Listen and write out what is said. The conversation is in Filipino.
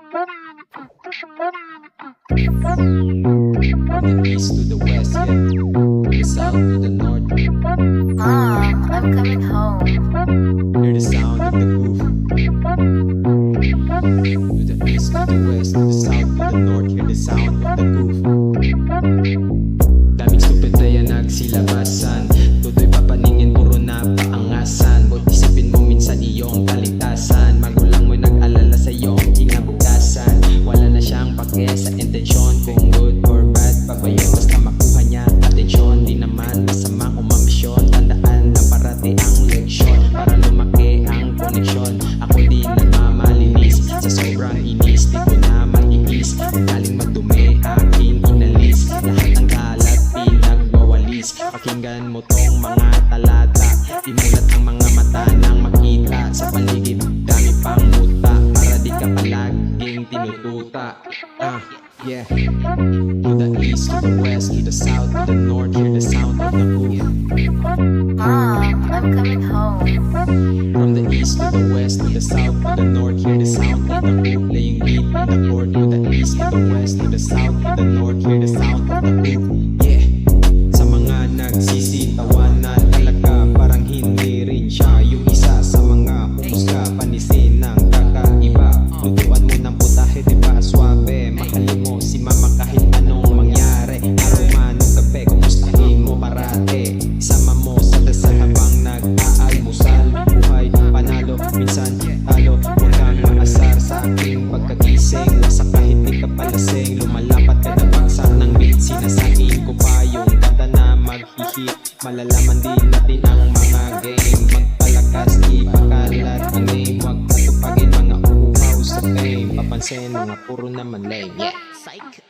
the east to the west, yeah. To the south to the north. Mom, I'm coming home. Hear the sound of the groove. To the east to the west, to the south to the north. Hear the sound of the groove. Daming stupid na nagsilabasan. Tutoy papaningin, puro na paangasan. Ba't isipin mo minsan iyong kaligtasan? Magulang mo nag-alala sa iyong kinabukasan. Wala na siyang pake sa intensyon, kung good or bad pa ba yun, basta makuha niya atensyon. Di naman masama kung mamisyon, tandaan lang parati ang leksyon, para lumaki ang koneksyon. Ako di nagmamalinis sa sobrang inis, di ko na mag-iis. Galing magdumi, aking inalis lahat ng kalat, pinagwawalis. Pakinggan mo tong mga talata, imulat ang mga mata nang makita sa paligid, dami pang muta, para di ka palaging tinututa. Yeah. To the east, to the west, to the south, to the north, hear the sound of the groove. Mom, I'm coming home. From the east to the west, to the south, to the north, hear the sound of the groove. Playing beat in the chord. To the east, to the west, to the south, to the north, hear the sound of the groove. Yeah. Sa mga nagsisitawanan, talaga parang hindi rin siya yung isa sa mga humusga, panisin ng kakaiba. Lutuan mo ng putahe, diba swabe? Mahalin mo si mama kahit anong mangyari. Aroma ng gabi, kumustahin mo parate. Isama mo sa dasal habang nag-aalmusal. Buhay, panalo, minsan talo. Huwag kang maasar sa aking pagkagising. Wasak kahit di ka palasing. Lumalapat ka na baksak ng beat. Sinasain ko pa yung kanta na maghihit. Malalaman din natin ang mga game. Magpalakas, di pakalat ang name. Huwag patupagin mga uhaw sa fame. Papansin mga puro naman lame. Yeah, psych.